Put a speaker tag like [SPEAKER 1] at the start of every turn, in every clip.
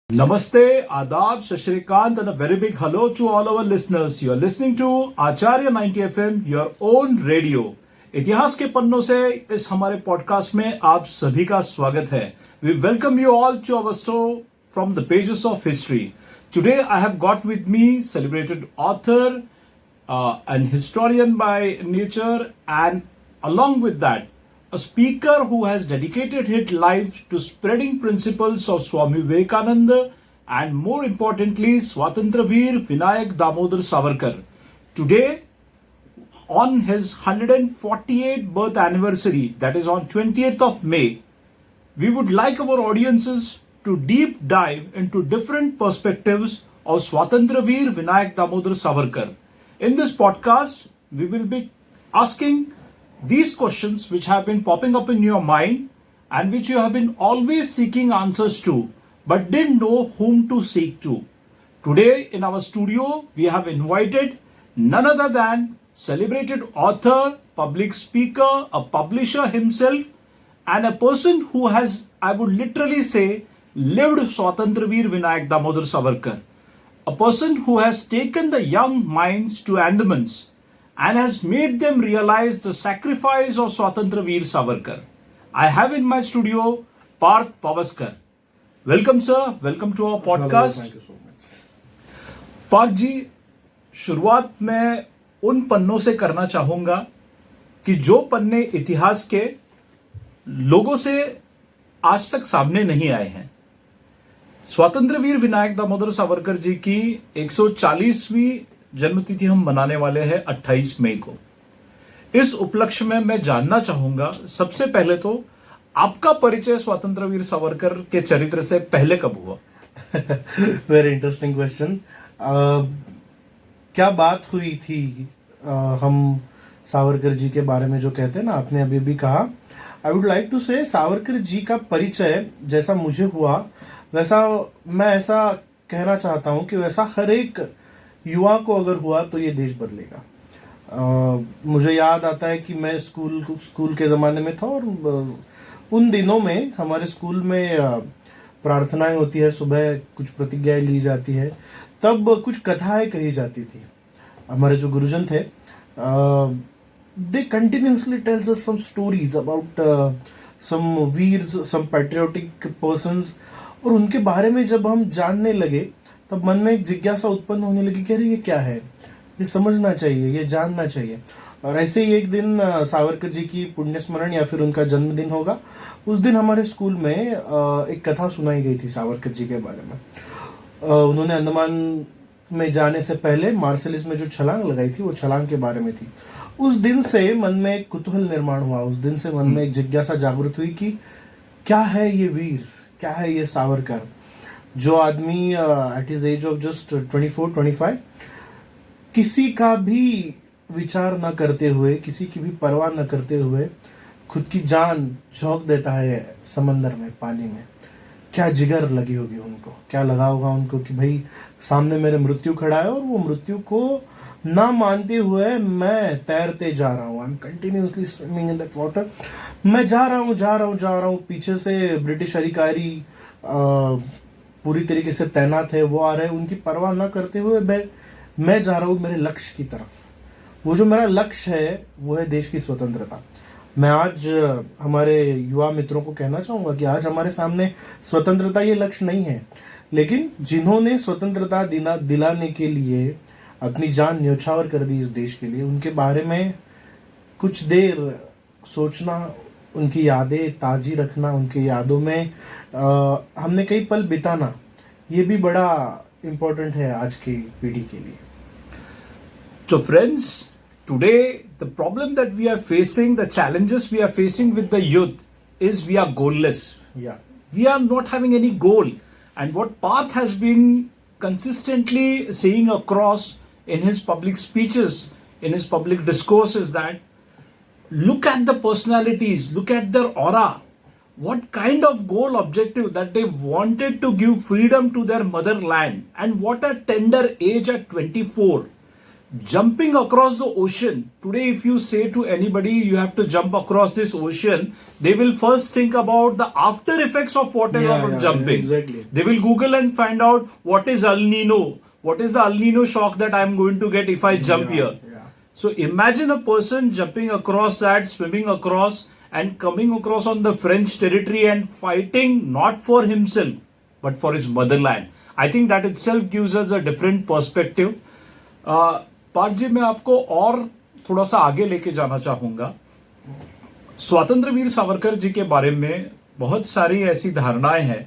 [SPEAKER 1] Namaste, Adab, Shashrikant, and a very big hello to all our listeners. You are listening to Acharya 90 FM, your own radio. इतिहास के पन्नों से इस हमारे podcast में आप सभी का स्वागत है. We welcome you all to our show from the pages of history. Today I have got with me celebrated author and historian by nature, and along with that, a speaker who has dedicated his life to spreading principles of Swami Vivekananda and more importantly Swatantra Veer Vinayak Damodar Savarkar. Today, on his 148th birth anniversary, that is on 20th of May, we would like our audiences to deep dive into different perspectives of Swatantra Veer Vinayak Damodar Savarkar. In this podcast, we will be asking these questions which have been popping up in your mind and which you have been always seeking answers to but didn't know whom to seek to. Today in our studio we have invited none other than celebrated author, public speaker, a publisher himself, and a person who has, I would literally say, lived Swatantra Veer Vinayak Damodar Savarkar. A person who has taken the young minds to Andamans and has made them realize the sacrifice of Swatantra Veer Savarkar. I have in my studio Parth Pavaskar. Welcome sir, welcome to our podcast.
[SPEAKER 2] Thank you so much.
[SPEAKER 1] Partha जी, शुरुआत मैं उन पन्नों से करना चाहूंगा कि जो पन्ने इतिहास के लोगों से आज तक सामने नहीं आए हैं. स्वातंत्र वीर विनायक दामोदर सावरकर जी की 140वीं जन्मतिथि हम मनाने वाले हैं 28 मई को. इस उपलक्ष्य में मैं जानना चाहूंगा सबसे पहले तो आपका परिचय स्वतंत्र वीर सावरकर के चरित्र से पहले कब हुआ?
[SPEAKER 2] Very interesting question. क्या बात हुई थी हम सावरकर जी के बारे में जो कहते हैं ना, आपने अभी भी कहा. आई वुड लाइक टू से सावरकर जी का परिचय जैसा मुझे हुआ वैसा मैं ऐसा कहना चाहता हूं कि वैसा हर एक युवा को अगर हुआ तो ये देश बदलेगा. मुझे याद आता है कि मैं स्कूल के ज़माने में था और उन दिनों में हमारे स्कूल में प्रार्थनाएं होती है, सुबह कुछ प्रतिज्ञाएं ली जाती है, तब कुछ कथाएं कही जाती थी. हमारे जो गुरुजन थे they continuously tells us some stories about some वीर्स, सम पैट्रियोटिक पर्सन्स, और उनके बारे में जब हम जानने लगे तब मन में एक जिज्ञासा उत्पन्न होने लगी कि अरे ये क्या है, ये समझना चाहिए, ये जानना चाहिए. और ऐसे ही एक दिन सावरकर जी की पुण्य स्मरण या फिर उनका जन्मदिन होगा, उस दिन हमारे स्कूल में एक कथा सुनाई गई थी सावरकर जी के बारे में. उन्होंने अंडमान में जाने से पहले मार्शलिस में जो छलांग लगाई थी वो छलांग के बारे में थी. उस दिन से मन में एक कुतूहल निर्माण हुआ, उस दिन से मन में एक जिज्ञासा जागृत हुई कि क्या है ये वीर, क्या है ये सावरकर, जो आदमी at his age of just 24-25 किसी का भी विचार न करते हुए, किसी की भी परवाह न करते हुए खुद की जान झोंक देता है समंदर में, पानी में. क्या जिगर लगी होगी उनको, क्या लगा होगा उनको कि भाई सामने मेरे मृत्यु खड़ा है और वो मृत्यु को ना मानते हुए मैं तैरते जा रहा हूँ. I am continuously swimming in that water. मैं जा रहा हूँ. पीछे से ब्रिटिश अधिकारी पूरी तरीके से तैनात है, वो आ रहे हैं, उनकी परवाह ना करते हुए मैं जा रहा हूँ मेरे लक्ष्य की तरफ. वो जो मेरा लक्ष्य है वो है देश की स्वतंत्रता. मैं आज हमारे युवा मित्रों को कहना चाहूँगा कि आज हमारे सामने स्वतंत्रता ये लक्ष्य नहीं है, लेकिन जिन्होंने स्वतंत्रता दिलाने के लिए अपनी जान न्यौछावर कर दी इस देश के लिए, उनके बारे में कुछ देर सोचना, उनकी यादें ताजी रखना, उनकी यादों में हमने कई पल बिताना, ये भी बड़ा इम्पोर्टेंट है आज की पीढ़ी के लिए.
[SPEAKER 1] So friends, today the problem that we are facing, the challenges we are facing with the youth is we are goalless.
[SPEAKER 2] Yeah.
[SPEAKER 1] We are not having any goal. And what Parth has been consistently saying across in his public speeches, in his public discourse is that look at the personalities, look at their aura. What kind of goal objective that they wanted to give freedom to their motherland, and what a tender age at 24. jumping across the ocean. Today, if you say to anybody you have to jump across this ocean, they will first think about the after effects of whatever jumping.
[SPEAKER 2] Exactly.
[SPEAKER 1] They will Google and find out what is El Nino, what is the El Nino shock that I'm going to get if I jump here.
[SPEAKER 2] Yeah.
[SPEAKER 1] So imagine a person jumping across that, swimming across, and coming across on the French territory and fighting not for himself, but for his motherland. I think that itself gives us a different perspective. Partha जी, मैं आपको और थोड़ा सा आगे लेके जाना चाहूंगा. स्वतंत्र वीर सावरकर जी के बारे में बहुत सारी ऐसी धारणाएं हैं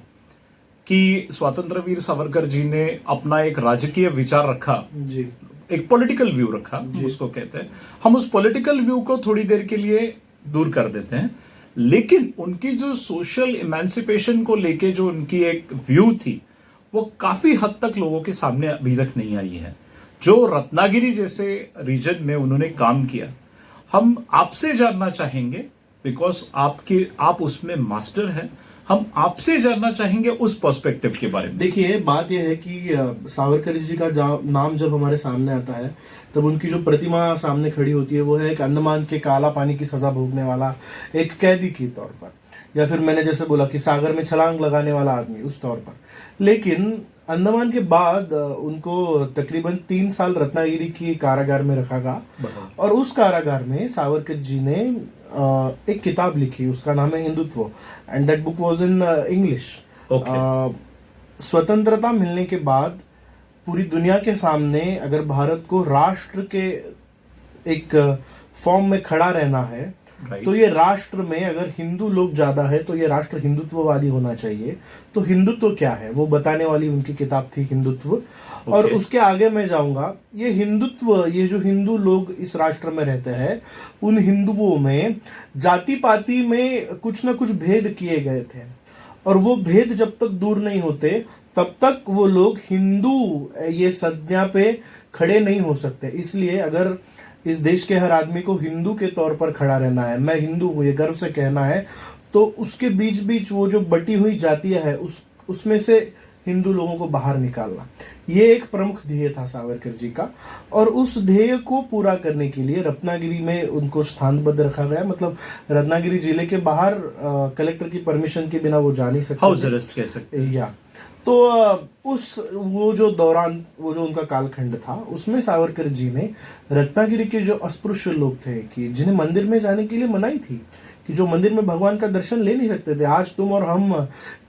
[SPEAKER 1] कि स्वतंत्र वीर सावरकर जी ने अपना एक राजकीय विचार रखा
[SPEAKER 2] जी,
[SPEAKER 1] एक पॉलिटिकल व्यू रखा, उसको कहते हैं. हम उस पॉलिटिकल व्यू को थोड़ी देर के लिए दूर कर देते हैं, लेकिन उनकी जो सोशल इमेंसिपेशन को लेके जो उनकी एक व्यू थी वो काफी हद तक लोगों के सामने अभी तक नहीं आई है. जो रत्नागिरी जैसे रीजन में उन्होंने काम किया, हम आपसे जानना चाहेंगे, बिकॉज आप उसमें मास्टर हैं. हम आपसे जानना चाहेंगे उस पर्सपेक्टिव के बारे में.
[SPEAKER 2] देखिए, बात यह है कि सावरकर जी का नाम जब हमारे सामने आता है तब उनकी जो प्रतिमा सामने खड़ी होती है वो है एक अंडमान के काला पानी की सजा भोगने वाला एक कैदी के तौर पर, या फिर मैंने जैसे बोला कि सागर में छलांग लगाने वाला आदमी उस तौर पर. लेकिन अंडमान के बाद उनको तकरीबन 3 साल रत्नागिरी की कारागार में रखा गया और उस कारागार में सावरकर जी ने एक किताब लिखी, उसका नाम है Hindutva, and that book was in English. स्वतंत्रता मिलने के बाद पूरी दुनिया के सामने अगर भारत को राष्ट्र के एक फॉर्म में खड़ा रहना है, तो ये राष्ट्र में अगर हिंदू लोग ज्यादा है तो ये राष्ट्र हिंदुत्ववादी होना चाहिए. तो हिंदुत्व क्या है वो बताने वाली उनकी किताब थी हिंदुत्व. और उसके आगे मैं जाऊंगा, ये हिंदुत्व, ये जो हिंदू लोग इस राष्ट्र में रहते हैं उन हिंदुओं में जाति पाति में कुछ ना कुछ भेद किए गए थे, और वो भेद जब तक दूर नहीं होते तब तक वो लोग हिंदू ये संज्ञा पे खड़े नहीं हो सकते. इसलिए अगर इस देश के हर आदमी को हिंदू के तौर पर खड़ा रहना है, मैं हिंदू हूं ये गर्व से कहना है, तो उसके बीच बीच वो जो बटी हुई जातियां है उसमें से हिंदू लोगों को बाहर निकालना, ये एक प्रमुख ध्येय था सावरकर जी का. और उस ध्येय को पूरा करने के लिए रत्नागिरी में उनको स्थानबद्ध रखा गया. मतलब रत्नागिरी जिले के बाहर कलेक्टर की परमिशन के बिना वो जा नहीं सकते,
[SPEAKER 1] हाउस अरेस्ट कह सकते हैं.
[SPEAKER 2] या तो वो जो उनका कालखंड था उसमें सावरकर जी ने रत्नागिरी के जो अस्पृश्य लोग थे कि जिन्हें मंदिर में जाने के लिए मनाही थी, कि जो मंदिर में भगवान का दर्शन ले नहीं सकते थे. आज तुम और हम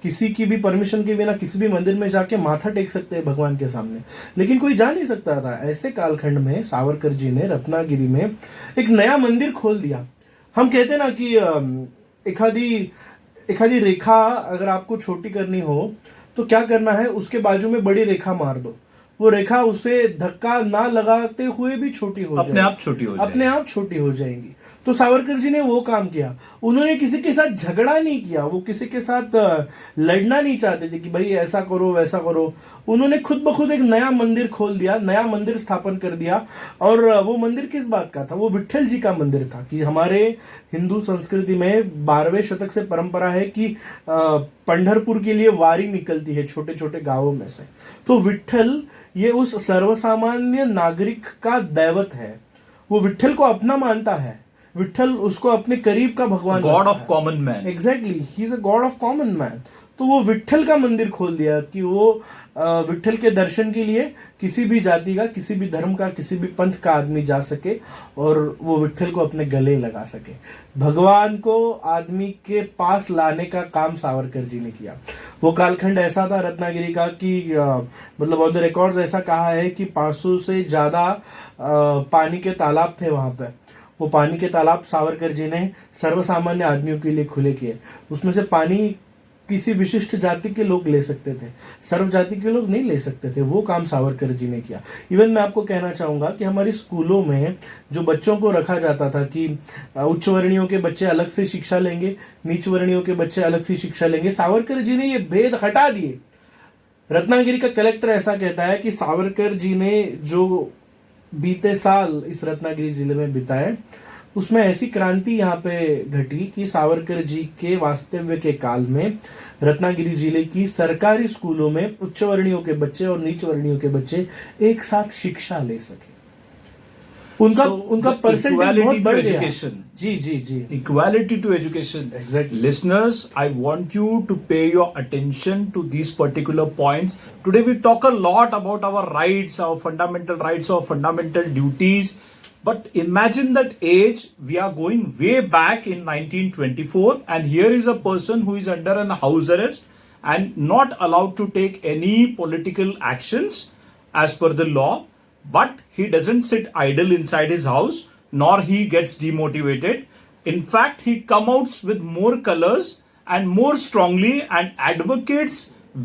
[SPEAKER 2] किसी की भी परमिशन के बिना किसी भी मंदिर में जाके माथा टेक सकते हैं भगवान के सामने, लेकिन कोई जा नहीं सकता था. ऐसे कालखंड में सावरकर जी ने रत्नागिरी में एक नया मंदिर खोल दिया. हम कहते ना कि एखादी रेखा अगर आपको छोटी करनी हो तो क्या करना है, उसके बाजू में बड़ी रेखा मार दो, वो रेखा उसे धक्का ना लगाते हुए भी छोटी हो
[SPEAKER 1] अपने आप छोटी हो
[SPEAKER 2] जाएंगी. तो सावरकर जी ने वो काम किया. उन्होंने किसी के साथ झगड़ा नहीं किया, वो किसी के साथ लड़ना नहीं चाहते थे कि भाई ऐसा करो वैसा करो. उन्होंने खुद ब खुद एक नया मंदिर खोल दिया, नया मंदिर स्थापन कर दिया. और वो मंदिर किस बात का था, वो विट्ठल जी का मंदिर था. कि हमारे हिंदू संस्कृति में 12वें शतक से परंपरा है कि पंढरपुर के लिए वारी निकलती है छोटे छोटे गांवों में से. तो विट्ठल ये उस सर्वसामान्य नागरिक का दैवत है, वो विट्ठल को अपना मानता है, विट्ठल उसको अपने करीब का भगवान,
[SPEAKER 1] God of common man.
[SPEAKER 2] Exactly, he is a God of common man. तो वो विट्ठल का मंदिर खोल दिया कि वो विट्ठल के दर्शन के लिए किसी भी जाति का, किसी भी धर्म का, किसी भी पंथ का आदमी जा सके और वो विट्ठल को अपने गले लगा सके. भगवान को आदमी के पास लाने का काम सावरकर जी ने किया. वो कालखंड ऐसा था रत्नागिरी का कि मतलब ऑन द रिकॉर्ड्स ऐसा कहा है कि 500 से ज्यादा पानी के तालाब थे वहां पे. वो पानी के तालाब सावरकर जी ने सर्वसामान्य आदमियों के लिए खुले किए. उसमें से पानी किसी विशिष्ट जाति के लोग ले सकते थे, सर्व जाति के लोग नहीं ले सकते थे. वो काम सावरकर जी ने किया. इवन मैं आपको कहना चाहूंगा कि हमारी स्कूलों में जो बच्चों को रखा जाता था कि उच्च वर्णियों के बच्चे अलग से शिक्षा लेंगे, नीच वर्णियों के बच्चे अलग से शिक्षा लेंगे, सावरकर जी ने ये भेद हटा दिए. रत्नागिरी का कलेक्टर ऐसा कहता है कि सावरकर जी ने जो बीते साल इस रत्नागिरी जिले में बिताए उसमें ऐसी क्रांति यहाँ पे घटी कि सावरकर जी के वास्तव्य के काल में रत्नागिरी जिले की सरकारी स्कूलों में उच्च वर्णियों के बच्चे और नीच वर्णियों के बच्चे एक साथ शिक्षा ले सके. उनका
[SPEAKER 1] So,
[SPEAKER 2] उनका
[SPEAKER 1] the
[SPEAKER 2] परसेंटेज
[SPEAKER 1] equality
[SPEAKER 2] बहुत
[SPEAKER 1] to
[SPEAKER 2] बढ़ गया।
[SPEAKER 1] education.
[SPEAKER 2] Ji ji ji
[SPEAKER 1] Equality to education.
[SPEAKER 2] Exactly.
[SPEAKER 1] Listeners, I want you to pay your attention to these particular points. Today we talk a lot about our rights, our fundamental duties. But imagine that age, we are going way back in 1924, and here is a person who is under an house arrest and not allowed to take any political actions as per the law. But he doesn't sit idle inside his house, nor he gets demotivated. In fact, he comes out with more colors and more strongly and advocates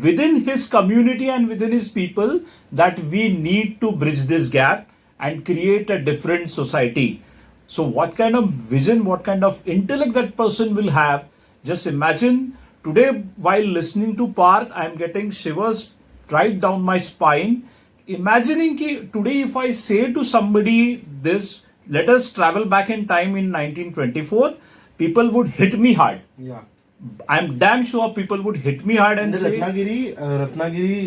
[SPEAKER 1] within his community and within his people that we need to bridge this gap and create a different society. So, what kind of vision, what kind of intellect that person will have? Just imagine today, while listening to Parth, I am getting shivers right down my spine. Imagining ki today, if I say to somebody this, let us travel back in time in 1924, people would hit me hard.
[SPEAKER 2] या
[SPEAKER 1] I'm damn sure people would hit me hard and say,
[SPEAKER 2] Ratnagiri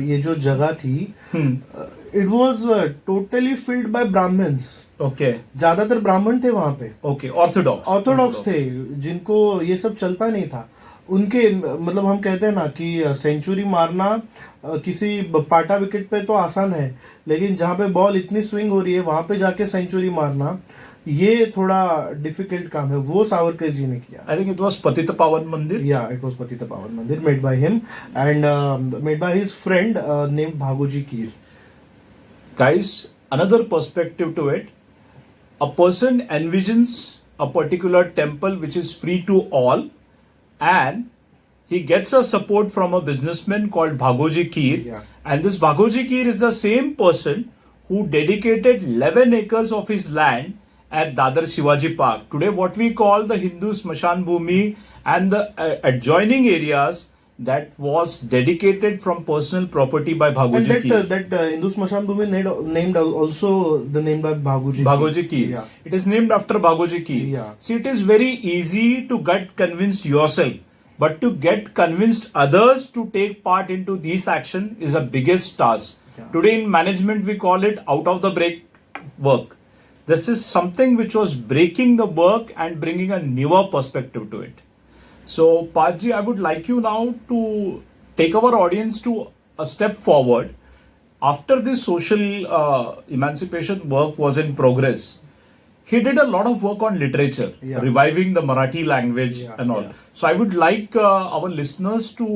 [SPEAKER 2] ये जो जगह थी it was totally filled by Brahmins
[SPEAKER 1] okay,
[SPEAKER 2] ज्यादातर ब्राह्मण थे वहां पे
[SPEAKER 1] okay, orthodox.
[SPEAKER 2] ऑर्थोडॉक्स थे जिनको ये सब चलता नहीं था उनके मतलब हम कहते हैं ना कि सेंचुरी मारना किसी पाटा विकेट पे तो आसान है लेकिन जहां पे बॉल इतनी स्विंग हो रही है वहां पे जाके सेंचुरी मारना ये थोड़ा डिफिकल्ट काम है वो सावरकर जी ने किया
[SPEAKER 1] I think it was Patita Pawan Mandir.
[SPEAKER 2] या it was Patit Pawan Mandir made by him and made by his friend named Bhagoji Keer
[SPEAKER 1] Guys, another perspective to it. A person envisions a particular temple which is free to all, and he gets a support from a businessman called Bhagoji Keer.
[SPEAKER 2] Yeah.
[SPEAKER 1] And this Bhagoji Keer is the same person who dedicated 11 acres of his land at Dadar Shivaji Park. Today, what we call the Hindu Smashan Bhumi and the adjoining areas that was dedicated from personal property by
[SPEAKER 2] And
[SPEAKER 1] Bhagoji Keer.
[SPEAKER 2] that Hindu Smashan Bhumi named also the name by Bhagoji.
[SPEAKER 1] Bhagoji Keer.
[SPEAKER 2] Yeah.
[SPEAKER 1] It is named after Bhagoji Keer.
[SPEAKER 2] Yeah.
[SPEAKER 1] See, it is very easy to get convinced yourself, but to get convinced others to take part into this action is a biggest task.
[SPEAKER 2] Yeah.
[SPEAKER 1] Today in management we call it out of the break work. This is something which was breaking the work and bringing a newer perspective to it. So, Paji, I would like you now to take our audience to a step forward. After this social emancipation work was in progress, he did a lot of work on literature,
[SPEAKER 2] Yeah.
[SPEAKER 1] reviving the Marathi language
[SPEAKER 2] Yeah,
[SPEAKER 1] and all.
[SPEAKER 2] yeah.
[SPEAKER 1] So, I would like our listeners to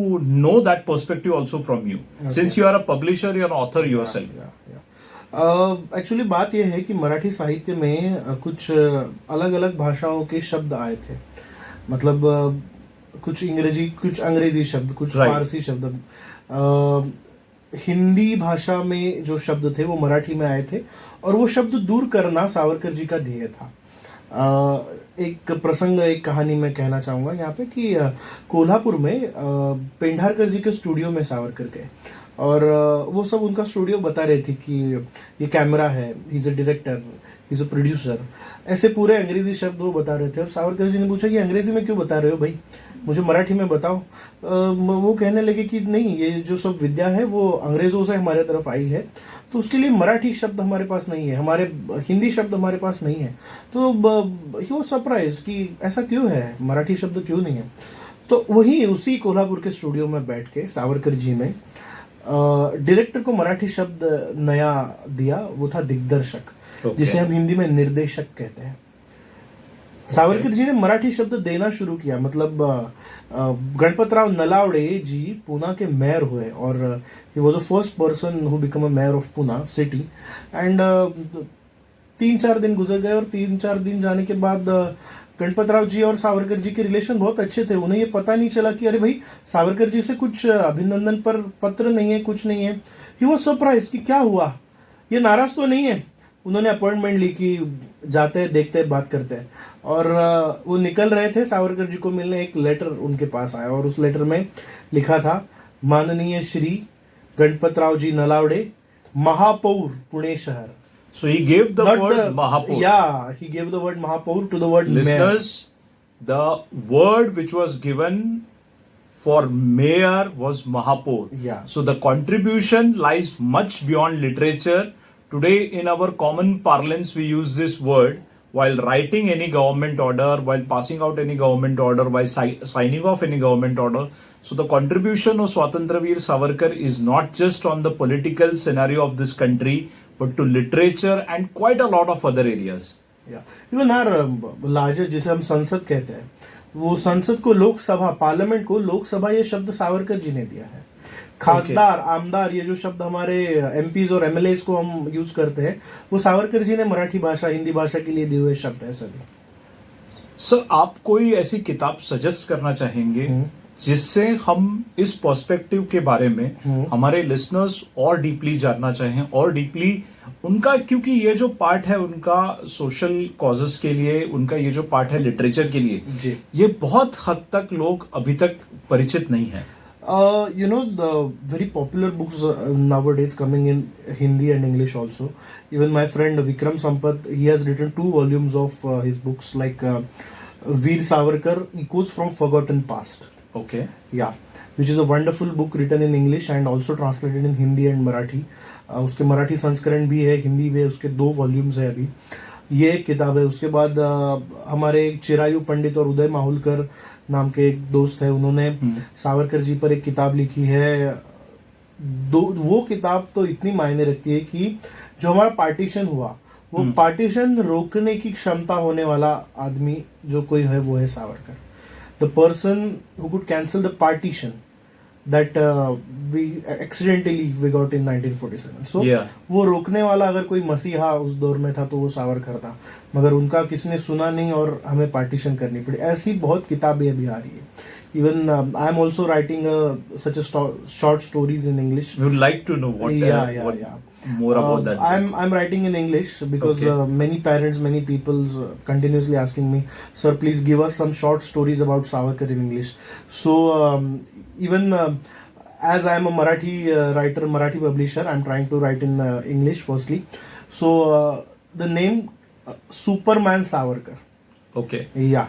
[SPEAKER 1] know that perspective also from you.
[SPEAKER 2] Okay.
[SPEAKER 1] Since you are a publisher, you are an author yourself.
[SPEAKER 2] Actually बात यह है कि मराठी साहित्य में कुछ अलग अलग भाषाओं के शब्द आए थे मतलब कुछ अंग्रेजी शब्द कुछ
[SPEAKER 1] Right.
[SPEAKER 2] फारसी शब्द हिंदी भाषा में जो शब्द थे वो मराठी में आए थे और वो शब्द दूर करना सावरकर जी का ध्येय था एक प्रसंग एक कहानी मैं कहना चाहूँगा यहाँ पे कि कोल्हापुर में पेंढारकर जी के स्टूडियो में सावरकर गए और वो सब उनका स्टूडियो बता रहे थे कि ये कैमरा है he is a director he is a producer ऐसे पूरे अंग्रेजी शब्द वो बता रहे थे और सावरकर जी ने पूछा कि अंग्रेजी में क्यों बता रहे हो भाई मुझे मराठी में बताओ वो कहने लगे कि नहीं ये जो सब विद्या है वो अंग्रेज़ों से हमारे तरफ आई है तो उसके लिए मराठी शब्द हमारे पास नहीं है हमारे हिंदी शब्द हमारे पास नहीं है तो ही वाज सरप्राइज्ड कि ऐसा क्यों है मराठी शब्द क्यों नहीं है तो वहीं उसी कोल्हापुर के स्टूडियो में बैठ के सावरकर जी ने डायरेक्टर को मराठी शब्द नया दिया वो था दिग्दर्शक जिसे हम हिंदी में निर्देशक कहते हैं सावरकर जी ने मराठी शब्द देना शुरू किया मतलब गणपतराव नलावड़े जी पूना के मेयर हुए और he was the first person who become a mayor of Poona city and 3-4 दिन गुजर गए और 3-4 दिन जाने के बाद गणपतराव जी और सावरकर जी के रिलेशन बहुत अच्छे थे उन्हें ये पता नहीं चला कि अरे भाई सावरकर जी से कुछ अभिनंदन पर पत्र नहीं है कुछ नहीं है ही वाज सरप्राइज कि क्या हुआ ये नाराज तो नहीं है उन्होंने अपॉइंटमेंट ली कि जाते हैं देखते हैं बात करते हैं और वो निकल रहे थे सावरकर जी को मिलने एक लेटर उनके पास आया और उस लेटर में लिखा था माननीय श्री गणपतराव जी नलावड़े महापौर पुणे शहर
[SPEAKER 1] So he gave the word Mahapour.
[SPEAKER 2] Yeah, he gave the word Mahapour to the word
[SPEAKER 1] Listeners,
[SPEAKER 2] mayor.
[SPEAKER 1] the word which was given for mayor was Mahapour.
[SPEAKER 2] Yeah.
[SPEAKER 1] So the contribution lies much beyond literature today in our common parlance we use this word while writing any government order, while passing out any government order, while signing off any government order. So the contribution of Swatantraveer Savarkar is not just on the political scenario of this country, but to literature and quite a lot of other areas.
[SPEAKER 2] Even are larger जिसे हम संसद कहते हैं, वो संसद को Lok Sabha, parliament को लोकसभा, ये शब्द सावरकर जी ने दिया है. खासदार, आमदार, ये जो शब्द हमारे एमपीज और एमएलए को हम यूज करते हैं, वो सावरकर जी ने मराठी भाषा, हिंदी भाषा के लिए दिए हुए शब्द है सभी.
[SPEAKER 1] सर, आप कोई ऐसी किताब सजेस्ट करना चाहेंगे जिससे हम इस पर्सपेक्टिव के बारे में हमारे लिसनर्स और डीपली जानना चाहें, और डीपली उनका, क्योंकि ये जो पार्ट है उनका सोशल कॉजेस के लिए, उनका ये जो पार्ट है लिटरेचर के लिए, ये बहुत हद तक लोग अभी तक परिचित नहीं है.
[SPEAKER 2] You know, the very popular books nowadays coming in Hindi and English also. Even my friend Vikram Sampath, he has written 2 volumes of his books, like Veer Savarkar, Echoes from Forgotten Past.
[SPEAKER 1] Okay.
[SPEAKER 2] Yeah, which is a wonderful book written in English and also translated in Hindi and Marathi. उसके मराठी संस्करण भी है, हिंदी भी है, उसके 2 volumes है अभी. ये एक किताब है. उसके बाद हमारे चिरायु पंडित और उदय माहुलकर नाम के एक दोस्त है, उन्होंने सावरकर जी पर एक किताब लिखी है. वो किताब तो इतनी मायने रखती है कि जो हमारा पार्टीशन हुआ, वो पार्टीशन रोकने की क्षमता होने वाला आदमी जो कोई है, वो है Savarkar. The person who could cancel the partition that we accidentally got in 1947. So वो रोकने वाला अगर कोई मसीहा उस दौर में था तो वो सावरकर था, मगर उनका किसने सुना नहीं और हमें पार्टीशन करनी पड़ी. ऐसी बहुत किताबें अभी आ रही है. Even I am also writing such a short stories in English.
[SPEAKER 1] We would like to know what more about that.
[SPEAKER 2] I'm writing in English because many parents, many people continuously asking me, sir, please give us some short stories about Savarkar in English. So even as I am a Marathi writer, Marathi publisher, I'm trying to write in English firstly. So the name Superman Savarkar.
[SPEAKER 1] Okay.
[SPEAKER 2] Yeah.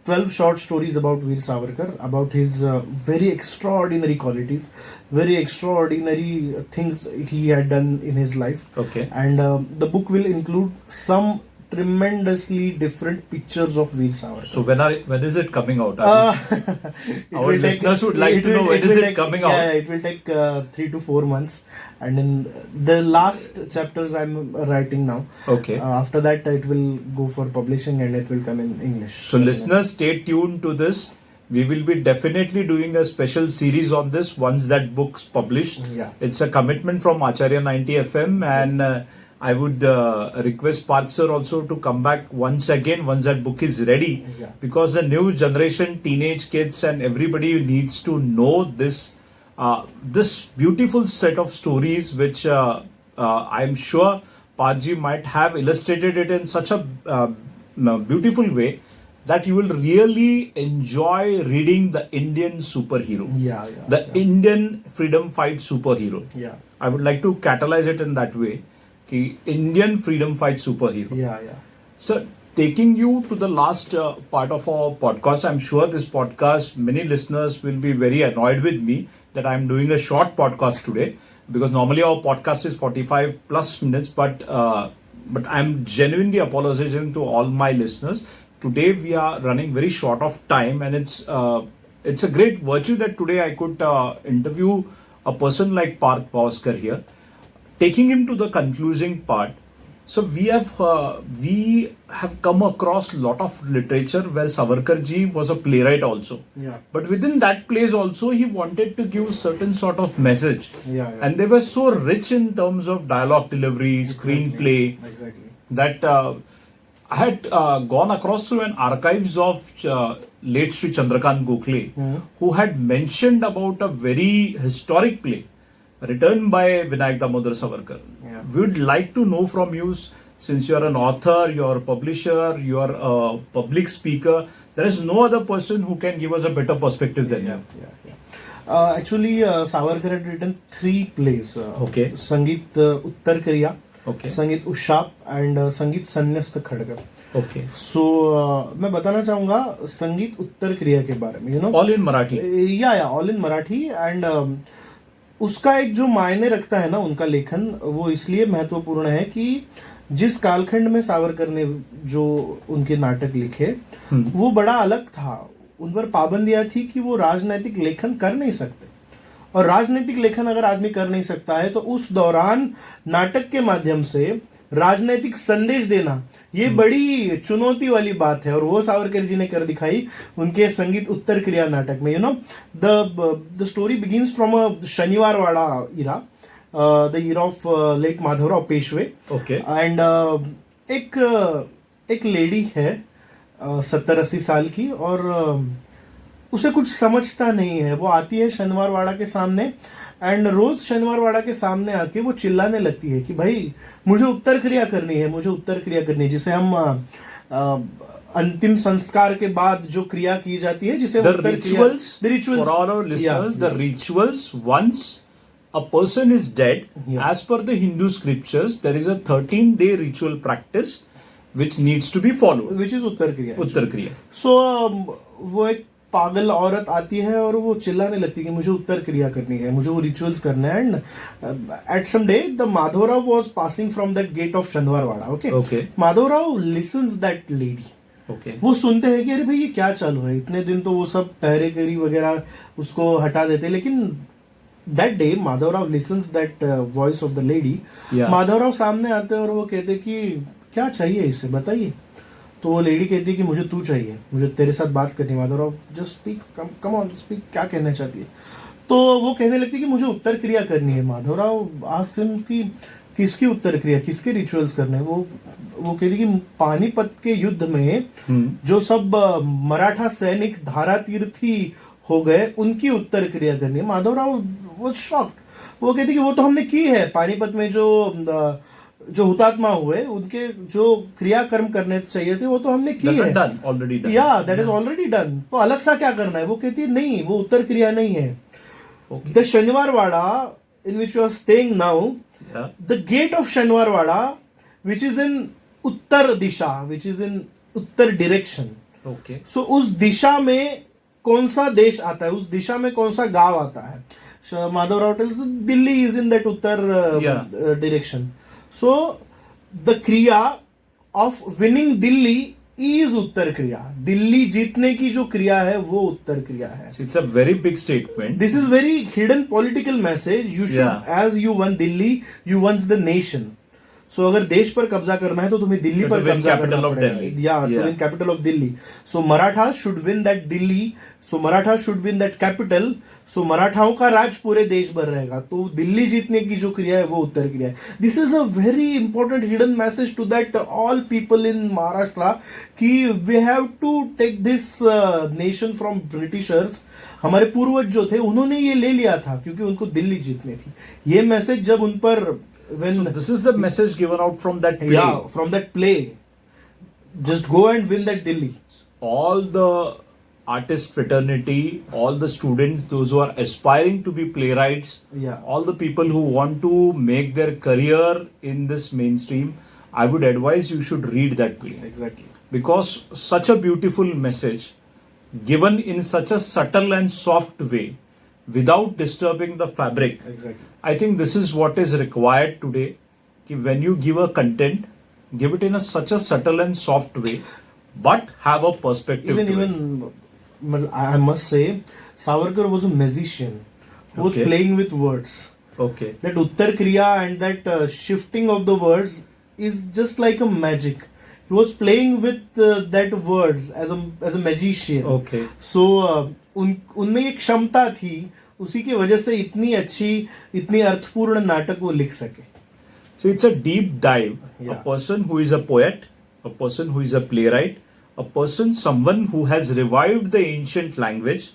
[SPEAKER 2] 12 short stories about Veer Savarkar, about his very extraordinary qualities, very extraordinary things he had done in his life.
[SPEAKER 1] Okay.
[SPEAKER 2] And the book will include some tremendously different pictures of Veer Savarkar.
[SPEAKER 1] So when is it coming out? Our listeners would like to know when is it coming out?
[SPEAKER 2] Yeah, it will take 3 to 4 months. And in the last chapters I'm writing now.
[SPEAKER 1] Okay.
[SPEAKER 2] After that it will go for publishing and it will come in English.
[SPEAKER 1] So listeners, stay tuned to this. We will be definitely doing a special series on this once that book's published.
[SPEAKER 2] Yeah.
[SPEAKER 1] It's a commitment from Acharya 90 FM, and I would request Parth sir also to come back once again once that book is ready, because the new generation, teenage kids and everybody needs to know this this beautiful set of stories which I'm sure Parth might have illustrated it in such a beautiful way that you will really enjoy reading the Indian superhero, the Indian freedom fight superhero.
[SPEAKER 2] Yeah.
[SPEAKER 1] I would like to catalyze it in that way. Indian freedom fight superhero.
[SPEAKER 2] Yeah.
[SPEAKER 1] So, taking you to the last part of our podcast, I'm sure this podcast, many listeners will be very annoyed with me that I'm doing a short podcast today, because normally our podcast is 45 plus minutes, but I'm genuinely apologizing to all my listeners. Today we are running very short of time, and it's a great virtue that today I could interview a person like Parth Bhavskar here. Taking him to the concluding part, so we have come across a lot of literature where Savarkar ji was a playwright also.
[SPEAKER 2] Yeah.
[SPEAKER 1] But within that plays also, he wanted to give certain sort of message.
[SPEAKER 2] Yeah.
[SPEAKER 1] And they were so rich in terms of dialogue delivery, screenplay.
[SPEAKER 2] Exactly.
[SPEAKER 1] That I had gone across through an archives of late Sri Chandrakant Gokhale, who had mentioned about a very historic play written by Vinayak Damodar Savarkar.
[SPEAKER 2] Yeah.
[SPEAKER 1] We would like to know from you, since you are an author, you are a publisher, you are a public speaker, there is no other person who can give us a better perspective than you.
[SPEAKER 2] Actually, Savarkar had written 3 plays.
[SPEAKER 1] Okay.
[SPEAKER 2] Sangeet Uttar Kriya,
[SPEAKER 1] Okay.
[SPEAKER 2] Sangeet Ushap, and Sangeet Sanyast Khadgar.
[SPEAKER 1] Okay.
[SPEAKER 2] So, मैं बताना चाहूँगा संगीत उत्तर क्रिया के बारे में, you know.
[SPEAKER 1] All in Marathi.
[SPEAKER 2] Yeah, all in Marathi, and उसका एक जो मायने रखता है ना उनका लेखन, वो इसलिए महत्वपूर्ण है कि जिस कालखंड में सावरकर ने जो उनके नाटक लिखे वो बड़ा अलग था। उन पर पाबंदियां थी कि वो राजनैतिक लेखन कर नहीं सकते, और राजनीतिक लेखन अगर आदमी कर नहीं सकता है तो उस दौरान नाटक के माध्यम से राजनीतिक संदेश देना ये बड़ी चुनौती वाली बात है, और वो सावरकर जी ने कर दिखाई उनके संगीत उत्तर क्रिया नाटक में। The story begins from a Shaniwar Wada era, the era of late Madhavrao Peshwe.
[SPEAKER 1] Okay.
[SPEAKER 2] And एक लेडी है 70-80 साल की, और उसे कुछ समझता नहीं है। वो आती है शनिवार वाड़ा के सामने, एंड रोज शनिवार वाड़ा के सामने आके वो चिल्लाने लगती है कि भाई मुझे उत्तर क्रिया करनी है, मुझे उत्तर क्रिया करनी है, जिसे हम अंतिम संस्कार के बाद जो क्रिया की जाती है, जिसे
[SPEAKER 1] The rituals,
[SPEAKER 2] the rituals
[SPEAKER 1] for all our listeners, the rituals once a person is dead,
[SPEAKER 2] Yeah.
[SPEAKER 1] as per the Hindu scriptures, there is a 13-day ritual practice which needs to be followed.
[SPEAKER 2] which is Uttar क्रिया।
[SPEAKER 1] उत्तर क्रिया।
[SPEAKER 2] सो वो एक पागल औरत आती है और वो चिल्लाने लगती है कि मुझे उत्तर क्रिया करनी है, मुझे वो रिचुअल्स करना है। And at some day the Madhavrao was passing from that gate of Shaniwarwada. Okay, Madhavrao listens that lady.
[SPEAKER 1] Okay.
[SPEAKER 2] वो सुनते हैं कि अरे भाई ये क्या चालू है। इतने दिन तो वो सब पहरेकरी वगैरह उसको हटा देते, लेकिन that day Madhavrao listens that voice of the lady. Madhavrao सामने आते हैं और वो कहते कि क्या चाहिए इसे बताइए। तो वो लेडी कहती है कि मुझे तू चाहिए, मुझे तेरे साथ बात करनी है। Madhavrao just speak, come on speak, क्या कहना चाहती है। तो वो कहने लगती है कि मुझे उत्तर क्रिया करनी है। माधवराव आस्क्ड हिम कि किसकी उत्तर क्रिया, किसके रिचुअल्स करने हैं। वो कहती कि पानीपत के युद्ध में जो सब मराठा सैनिक धारा तीर्थी हो गए उनकी उत्तर क्रिया करनी है। माधवराव वो शॉक्ड। वो कहती कि वो तो हमने की है, पानीपत में जो हुतात्मा हुए उनके जो क्रियाकर्म करने चाहिए थे वो तो हमने की है,
[SPEAKER 1] ऑलरेडी डन।
[SPEAKER 2] या दैट इज ऑलरेडी डन। तो अलग सा क्या करना है। वो कहती है नहीं, वो उत्तर क्रिया नहीं है। The Shaniwarwada in which you are staying now, the gate of Shaniwarwada which is in उत्तर दिशा, विच इज इन उत्तर डायरेक्शन।
[SPEAKER 1] ओके।
[SPEAKER 2] सो उस दिशा में कौन सा देश आता है, उस दिशा में कौन सा गांव आता है। Madhavrao tells Delhi is in that Uttar direction. So the kriya of winning Delhi is Uttar kriya. Delhi जीतने की जो क्रिया है वो उत्तर क्रिया है।
[SPEAKER 1] It's a very big statement.
[SPEAKER 2] This is very hidden political message. You should, as you won Delhi, you won the nation. सो अगर देश पर कब्जा करना है तो तुम्हें दिल्ली पर कब्जा करना पड़ेगा, या to win capital of Delhi. So Maratha should win that Delhi, so Maratha should win that capital. So मराठाओं का राज पूरे देश भर रहेगा। तो दिल्ली जीतने की जो क्रिया है वो उत्तर क्रिया है। This is a very important hidden message to that all people in Maharashtra कि we have to take this nation from Britishers. हमारे पूर्वज जो थे उन्होंने ये ले लिया था क्योंकि उनको दिल्ली जीतनी थी। ये मैसेज जब उन पर
[SPEAKER 1] so this is the message given out from that play.
[SPEAKER 2] Yeah, from that play. Just go and win that Delhi.
[SPEAKER 1] All the artist fraternity, all the students, those who are aspiring to be playwrights,
[SPEAKER 2] Yeah.
[SPEAKER 1] all the people who want to make their career in this mainstream, I would advise you should read that play.
[SPEAKER 2] Exactly.
[SPEAKER 1] Because such a beautiful message given in such a subtle and soft way without disturbing the fabric.
[SPEAKER 2] Exactly.
[SPEAKER 1] I think this is what is required today. Ki when you give a content, give it in such a subtle and soft way, but have a perspective.
[SPEAKER 2] Even I must say, Savarkar was a magician. He was
[SPEAKER 1] Okay.
[SPEAKER 2] playing with words.
[SPEAKER 1] Okay.
[SPEAKER 2] That Uttar Kriya and that shifting of the words is just like a magic. He was playing with that words as a magician.
[SPEAKER 1] Okay.
[SPEAKER 2] So उनमें एक क्षमता थी, उसी की वजह से इतनी अच्छी, इतनी अर्थपूर्ण नाटक वो लिख सके।
[SPEAKER 1] So it's a deep dive.
[SPEAKER 2] Yeah.
[SPEAKER 1] A person who is a poet, a person who is a playwright, a person, someone who has revived the ancient language,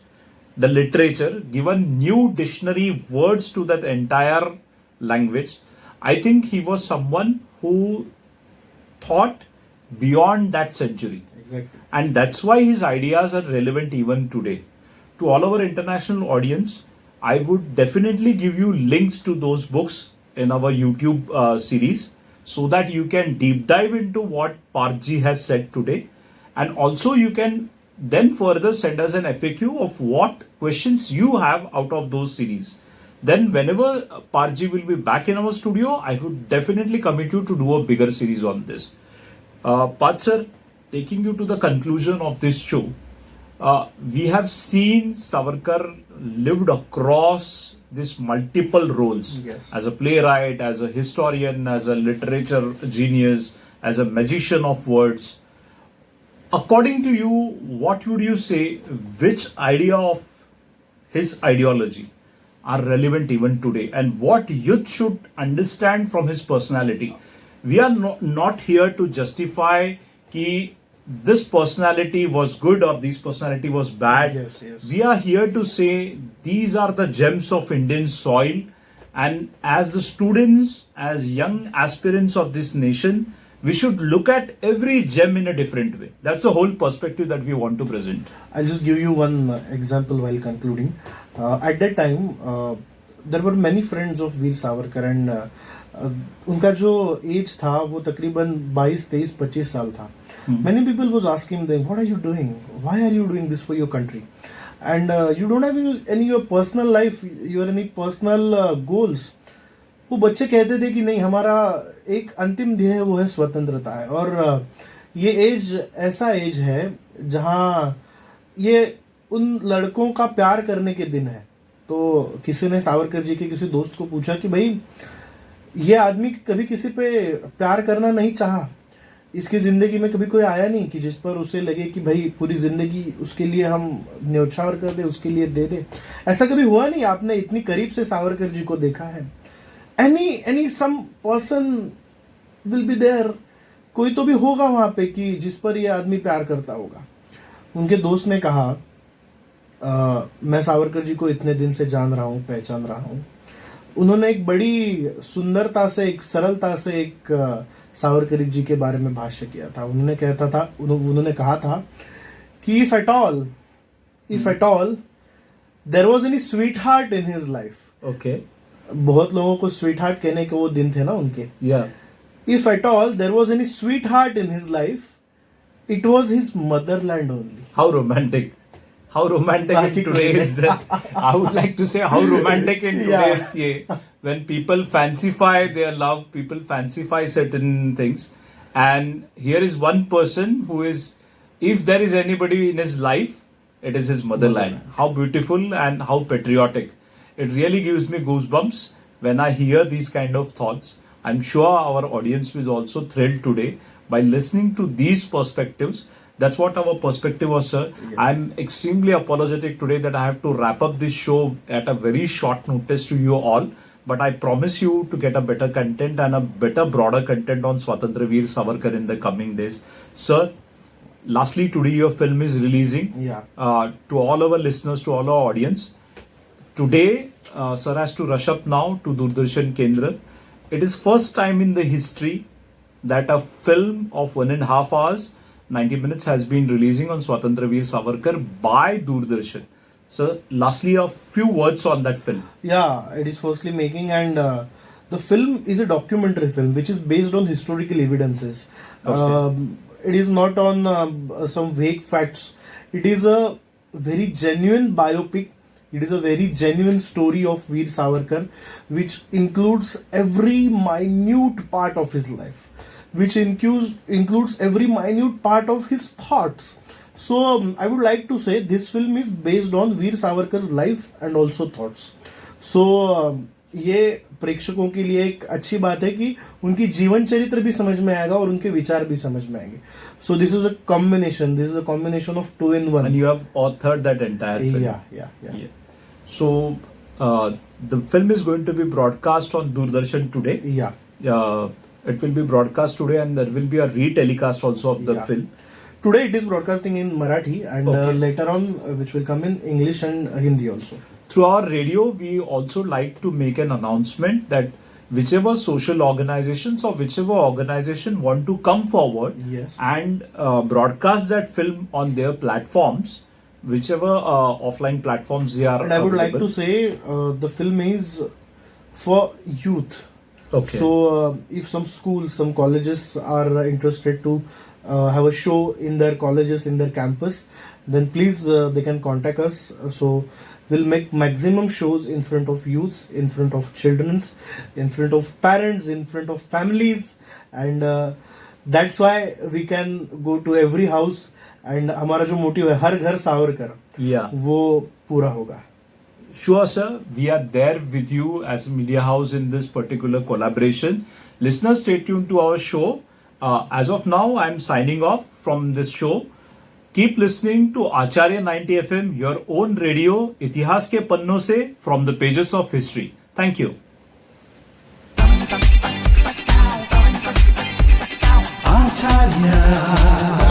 [SPEAKER 1] the literature, given new dictionary words to that entire language. I think he was someone who thought beyond that century.
[SPEAKER 2] Exactly.
[SPEAKER 1] And that's why his ideas are relevant even today. To all our international audience, I would definitely give you links to those books in our YouTube series so that you can deep dive into what Parkji has said today. And also you can then further send us an FAQ of what questions you have out of those series. then whenever Parji will be back in our studio, I would definitely commit you to do a bigger series on this. Parth sir, taking you to the conclusion of this show, we have seen Savarkar lived across these multiple roles.
[SPEAKER 2] Yes.
[SPEAKER 1] As a playwright, as a historian, as a literature genius, as a magician of words. According to you, what would you say, which idea of his ideology are relevant even today, and what youth should understand from his personality? We are not here to justify ki this personality was good or this personality was bad.
[SPEAKER 2] Yes, yes.
[SPEAKER 1] We are here to say these are the gems of Indian soil, and as the students, as young aspirants of this nation, we should look at every gem in a different way. That's the whole perspective that we want to present.
[SPEAKER 2] I'll just give you one example while concluding. At that time, there were many friends of Veer Savarkar, and उनका जो as था वो तकरीबन 22, 23, 25 साल था. Many people was asking them, what are you doing? Why are you doing this for your country? And you don't have any your personal life, your any personal goals. वो बच्चे कहते थे कि नहीं, हमारा एक अंतिम ध्येय वो है स्वतंत्रता है. और ये एज ऐसा एज है जहाँ ये उन लड़कों का प्यार करने के दिन है. तो किसी ने सावरकर जी के किसी दोस्त को पूछा कि भाई ये आदमी कभी किसी पे प्यार करना नहीं चाहा, इसकी जिंदगी में कभी कोई आया नहीं कि जिस पर उसे लगे कि भाई पूरी जिंदगी उसके लिए हम न्यौछावर कर दे, उसके लिए दे दे. ऐसा कभी हुआ नहीं. आपने इतनी करीब से सावरकर जी को देखा है. Any some person will be there, कोई तो भी होगा वहां पे कि जिस पर ये आदमी प्यार करता होगा. उनके दोस्त ने कहा मैं सावरकर जी को इतने दिन से जान रहा हूँ, पहचान रहा हूँ. उन्होंने एक बड़ी सुंदरता से, एक सरलता से एक सावरकर जी के बारे में भाष्य किया था. उन्होंने कहा था कि if at all there was any sweetheart in his life.
[SPEAKER 1] Okay.
[SPEAKER 2] बहुत लोगों को स्वीट हार्ट कहने के वो दिन थे ना उनके.
[SPEAKER 1] Yeah.
[SPEAKER 2] If at all there was any sweetheart in his life, it was his motherland only.
[SPEAKER 1] How romantic. How romantic in today's. I would like to say how romantic in today's. Yeah. When people fancify their love, people fancify certain things. And here is one person who is, if there is anybody in his life, it is his motherland. How beautiful and how patriotic. It really gives me goosebumps when I hear these kind of thoughts. I'm sure our audience will also thrilled today by listening to these perspectives. That's what our perspective was, sir.
[SPEAKER 2] Yes.
[SPEAKER 1] I'm extremely apologetic today that I have to wrap up this show at a very short notice to you all. But I promise you to get a better content and a better, broader content on Swatantra Veer Savarkar in the coming days. Sir, lastly, today your film is releasing.
[SPEAKER 2] Yeah.
[SPEAKER 1] To all our listeners, to all our audience. Today, sir has to rush up now to Doordarshan Kendra. It is first time in the history that a film of 1.5 hours, 90 minutes has been releasing on Swatantra Veer Savarkar by Doordarshan. So, lastly, a few words on that film.
[SPEAKER 2] Yeah, it is firstly making, and the film is a documentary film which is based on historical evidences.
[SPEAKER 1] Okay.
[SPEAKER 2] It is not on some vague facts. It is a very genuine biopic. It is a very genuine story of Veer Savarkar, which includes every minute part of his life, which includes every minute part of his thoughts. So I would like to say this film is based on Veer Savarkar's life and also thoughts. So ये प्रेक्षकों के लिए एक अच्छी बात है कि उनकी जीवन चरित्र भी समझ में आएगा और उनके विचार भी समझ में आएंगे. So this is a combination. This is a combination of 2 in 1.
[SPEAKER 1] And you have authored that entire film.
[SPEAKER 2] Yeah.
[SPEAKER 1] So, the film is going to be broadcast on Doordarshan today.
[SPEAKER 2] Yeah.
[SPEAKER 1] It will be broadcast today, and there will be a retelecast also of the
[SPEAKER 2] Yeah.
[SPEAKER 1] film.
[SPEAKER 2] Today it is broadcasting in Marathi, and
[SPEAKER 1] Okay.
[SPEAKER 2] later on which will come in English and Hindi also.
[SPEAKER 1] Through our radio, we also like to make an announcement that whichever social organizations or whichever organization want to come forward
[SPEAKER 2] Yes.
[SPEAKER 1] and broadcast that film on their platforms, whichever offline platforms they are
[SPEAKER 2] And I would like
[SPEAKER 1] available.
[SPEAKER 2] to say the film is for youth.
[SPEAKER 1] Okay.
[SPEAKER 2] So if some schools, some colleges are interested to have a show in their colleges, in their campus, then please they can contact us. So We'll make maximum shows in front of youths, in front of children's, in front of parents, in front of families, and that's why we can go to every house. And हमारा जो motive है हर घर Savarkar,
[SPEAKER 1] Yeah.
[SPEAKER 2] वो पूरा होगा.
[SPEAKER 1] Sure, sir. We are there with you as a media house in this particular collaboration. Listeners, stay tuned to our show. As of now, I'm signing off from this show. Keep listening to Acharya 90 FM, your own radio, इतिहास के पन्नों से, from the pages of history. Thank you.
[SPEAKER 3] Acharya